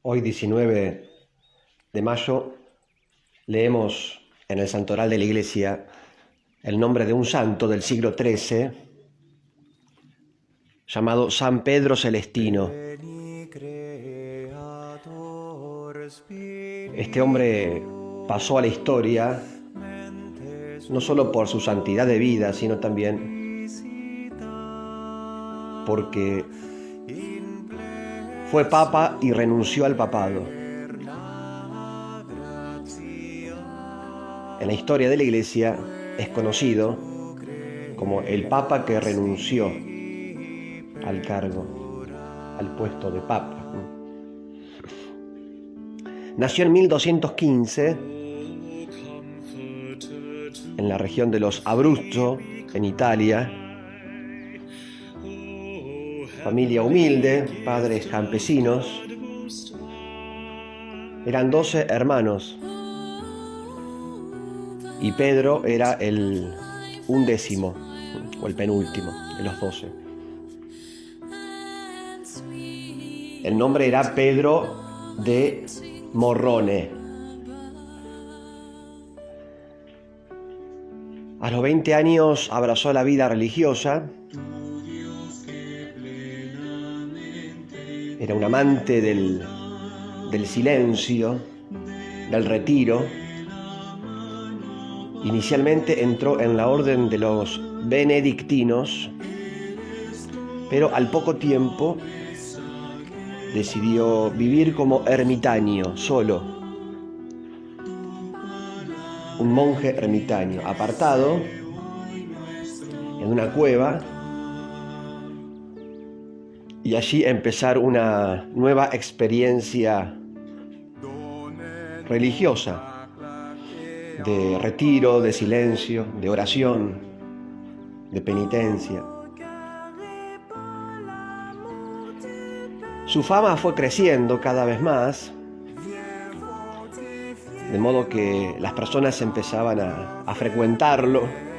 Hoy, 19 de mayo, leemos en el Santoral de la Iglesia el nombre de un santo del siglo XIII llamado San Pedro Celestino. Este hombre pasó a la historia no solo por su santidad de vida, sino también porque fue papa y renunció al papado. En la historia de la Iglesia es conocido como el papa que renunció al cargo, al puesto de papa. Nació en 1215 en la región de los Abruzzo, en Italia. Familia humilde, padres campesinos. Eran 12 hermanos y Pedro era el 11º o el penúltimo de los 12. El nombre era Pedro de Morrone. A los 20 años abrazó la vida religiosa. Era un amante del silencio, del retiro. Inicialmente entró en la orden de los benedictinos, pero al poco tiempo decidió vivir como ermitaño, solo. Un monje ermitaño, apartado en una cueva, y allí empezar una nueva experiencia religiosa, de retiro, de silencio, de oración, de penitencia. Su fama fue creciendo cada vez más, de modo que las personas empezaban a frecuentarlo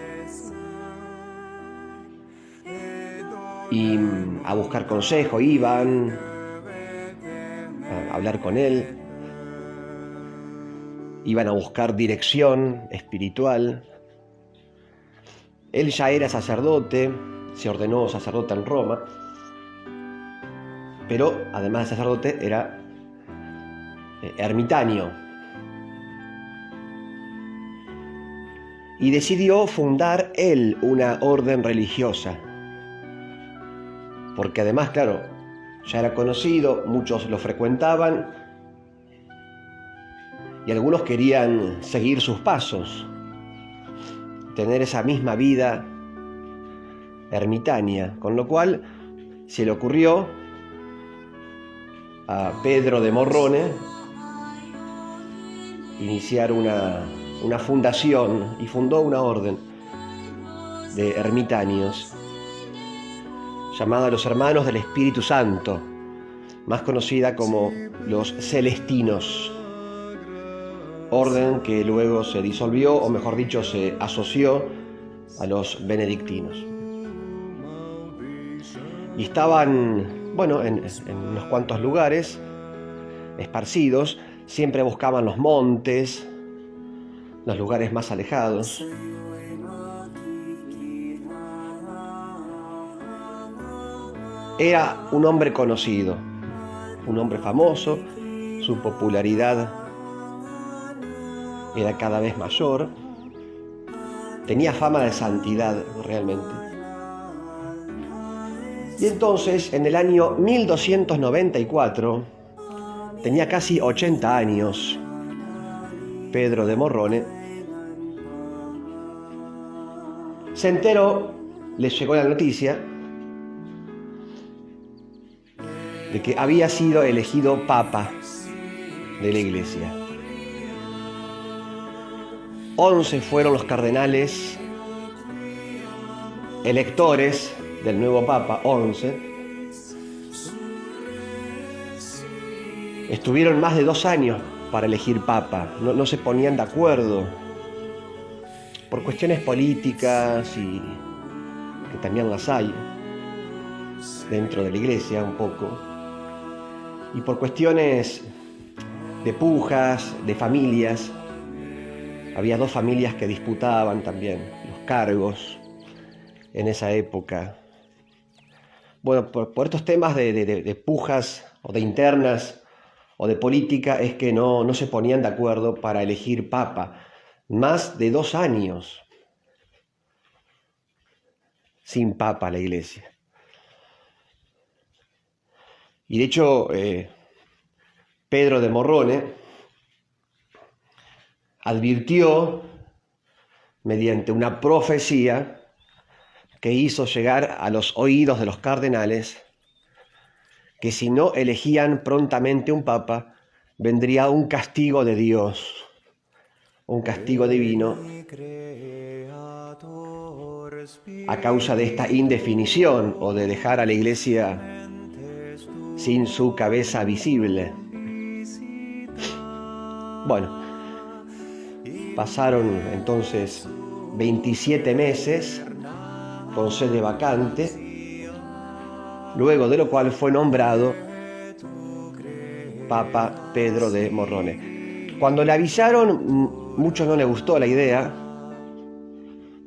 y a buscar consejo, iban a hablar con él, iban a buscar dirección espiritual. Él ya era sacerdote, se ordenó sacerdote en Roma, pero además de sacerdote era ermitaño. Y decidió fundar él una orden religiosa, porque además, claro, ya era conocido, muchos lo frecuentaban y algunos querían seguir sus pasos, tener esa misma vida ermitaña, con lo cual se le ocurrió a Pedro de Morrone iniciar una fundación, y fundó una orden de ermitaños llamada los Hermanos del Espíritu Santo, más conocida como los Celestinos, orden que luego se disolvió, o mejor dicho, se asoció a los benedictinos. Y estaban, en unos cuantos lugares esparcidos, siempre buscaban los montes, los lugares más alejados. Era un hombre conocido, un hombre famoso, su popularidad era cada vez mayor, tenía fama de santidad realmente. Y entonces, en el año 1294, tenía casi 80 años, Pedro de Morrone, se enteró, le llegó la noticia de que había sido elegido papa de la Iglesia. 11 fueron los cardenales electores del nuevo papa, 11. Estuvieron más de 2 años para elegir papa, no se ponían de acuerdo por cuestiones políticas, y que también las hay dentro de la Iglesia un poco. Y por cuestiones de pujas, de familias, había dos familias que disputaban también los cargos en esa época. Bueno, por estos temas de pujas o de internas o de política es que no se ponían de acuerdo para elegir papa. Más de 2 años sin papa la iglesia. Y de hecho, Pedro de Morrone advirtió mediante una profecía que hizo llegar a los oídos de los cardenales que si no elegían prontamente un papa, vendría un castigo de Dios, un castigo divino, a causa de esta indefinición o de dejar a la iglesia sin su cabeza visible. Bueno, pasaron entonces 27 meses con sede vacante, luego de lo cual fue nombrado Papa Pedro de Morrone. Cuando le avisaron, mucho no le gustó la idea,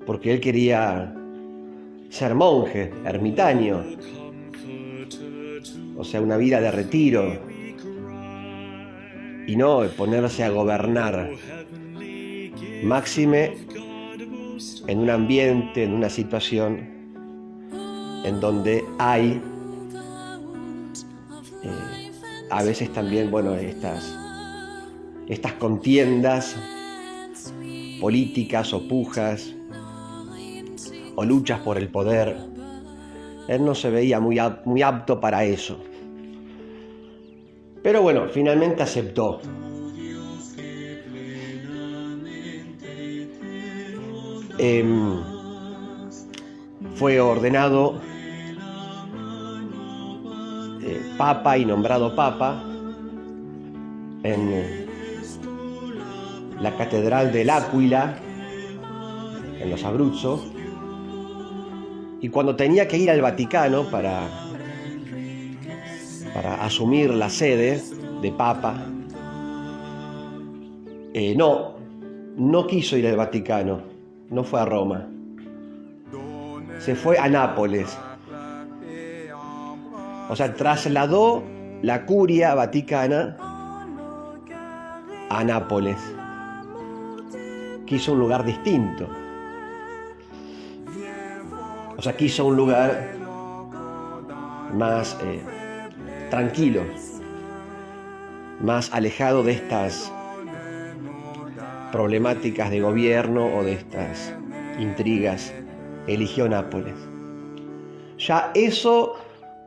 porque él quería ser monje, ermitaño, o sea, una vida de retiro, y no ponerse a gobernar, máxime en un ambiente, en una situación en donde hay a veces también, bueno, estas contiendas políticas o pujas o luchas por el poder. Él no se veía muy apto para eso. Pero bueno, finalmente aceptó. Fue ordenado papa y nombrado papa en la Catedral del Áquila, en los Abruzos, y cuando tenía que ir al Vaticano para asumir la sede de papa, no quiso ir al Vaticano, no fue a Roma, se fue a Nápoles. O sea, trasladó la curia vaticana a Nápoles. Quiso un lugar distinto. O sea, quiso un lugar más tranquilo, más alejado de estas problemáticas de gobierno o de estas intrigas. Eligió Nápoles. Ya eso,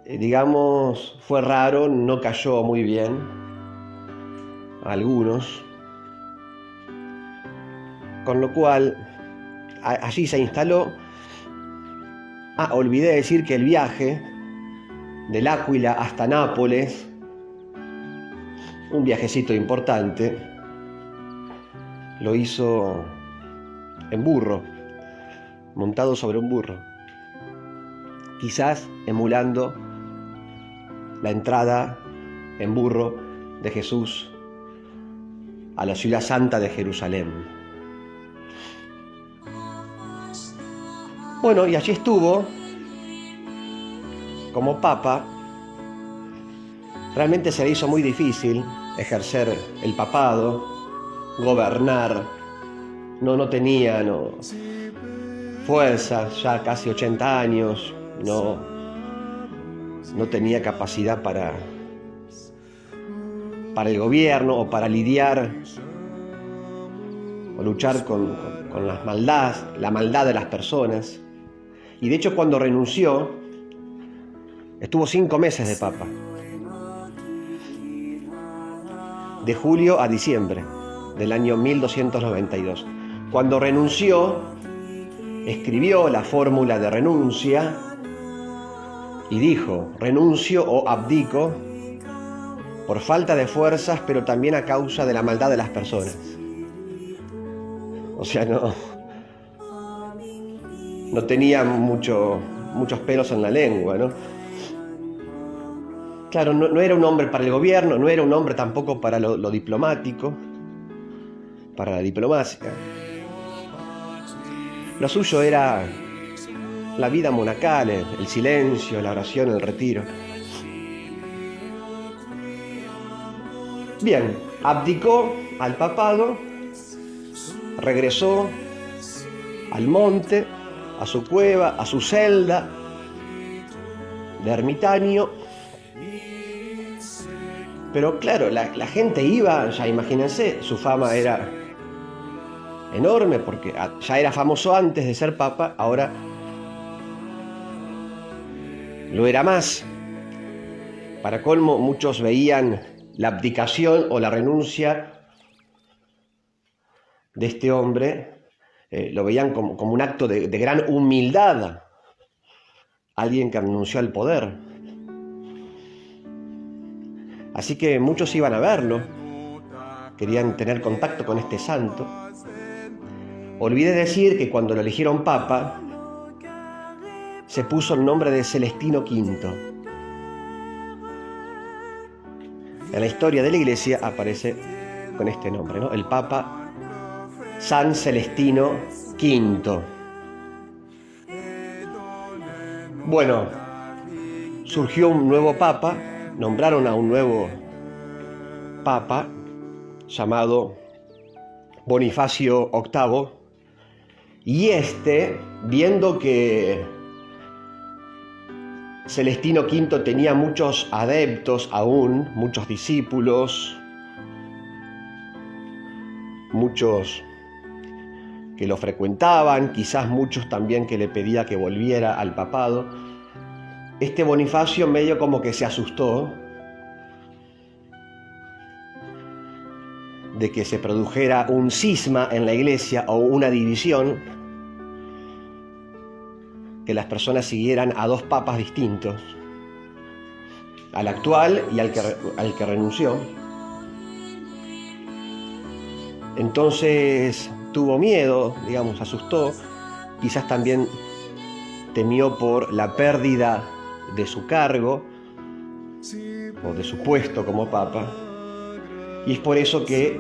digamos, fue raro, no cayó muy bien a algunos, con lo cual allí se instaló. Olvidé decir que el viaje del Áquila hasta Nápoles, un viajecito importante, lo hizo en burro, montado sobre un burro, quizás emulando la entrada en burro de Jesús a la ciudad santa de Jerusalén. Bueno, y allí estuvo como papa. Realmente se le hizo muy difícil ejercer el papado, gobernar. No tenía fuerza, ya casi 80 años, no tenía capacidad para el gobierno o para lidiar o luchar con la maldad de las personas. Y de hecho, cuando renunció, estuvo 5 meses de papa, de julio a diciembre del año 1292. Cuando renunció, escribió la fórmula de renuncia y dijo: renuncio o abdico por falta de fuerzas, pero también a causa de la maldad de las personas. O sea, no tenía muchos pelos en la lengua, ¿no? Claro, no era un hombre para el gobierno, no era un hombre tampoco para lo diplomático, para la diplomacia. Lo suyo era la vida monacal, el silencio, la oración, el retiro. Bien, abdicó al papado, regresó al monte, a su cueva, a su celda de ermitaño. Pero claro, la gente iba, ya imagínense, su fama era enorme porque ya era famoso antes de ser papa, ahora lo era más. Para colmo, muchos veían la abdicación o la renuncia de este hombre, lo veían como un acto de gran humildad, alguien que renunció al poder. Así que muchos iban a verlo, querían tener contacto con este santo. Olvidé decir que cuando lo eligieron papa, se puso el nombre de Celestino V. En la historia de la Iglesia aparece con este nombre, ¿no? El Papa San Celestino V. Bueno, surgió un nuevo papa, nombraron a un nuevo papa llamado Bonifacio VIII, y viendo que Celestino V tenía muchos adeptos aún, muchos discípulos, muchos que lo frecuentaban, quizás muchos también que le pedía que volviera al papado, este Bonifacio medio como que se asustó de que se produjera un cisma en la iglesia o una división, que las personas siguieran a dos papas distintos, al actual y al que renunció. Entonces tuvo miedo, asustó, quizás también temió por la pérdida de su cargo o de su puesto como papa, y es por eso que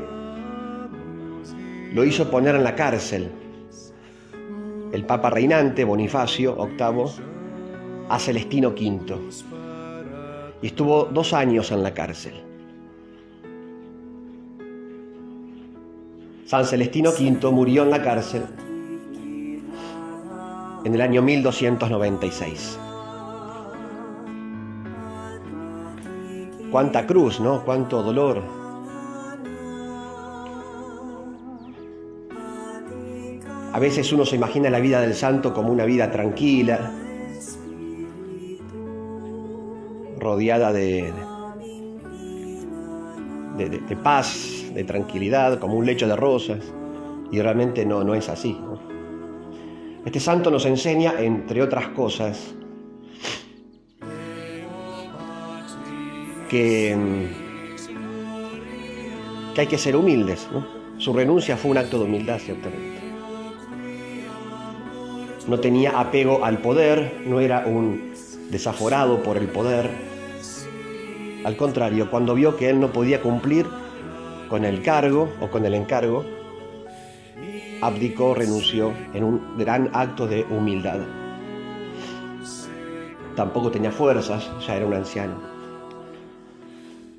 lo hizo poner en la cárcel el papa reinante, Bonifacio VIII, a Celestino V, y estuvo 2 años en la cárcel. San Celestino V murió en la cárcel en el año 1296. Cuánta cruz, ¿no? Cuánto dolor. A veces uno se imagina la vida del santo como una vida tranquila, rodeada de paz, de tranquilidad, como un lecho de rosas, y realmente no es así, ¿no? Este santo nos enseña, entre otras cosas, que hay que ser humildes, ¿no? Su renuncia fue un acto de humildad, ciertamente. No tenía apego al poder, no era un desaforado por el poder. Al contrario, cuando vio que él no podía cumplir con el cargo o con el encargo, abdicó, renunció en un gran acto de humildad. Tampoco tenía fuerzas, ya era un anciano.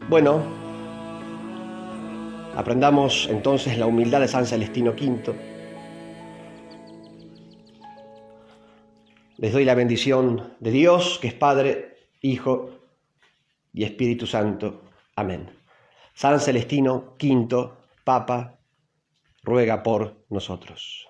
Bueno, aprendamos entonces la humildad de San Celestino V. Les doy la bendición de Dios, que es Padre, Hijo y Espíritu Santo. Amén. San Celestino V, Papa, ruega por nosotros.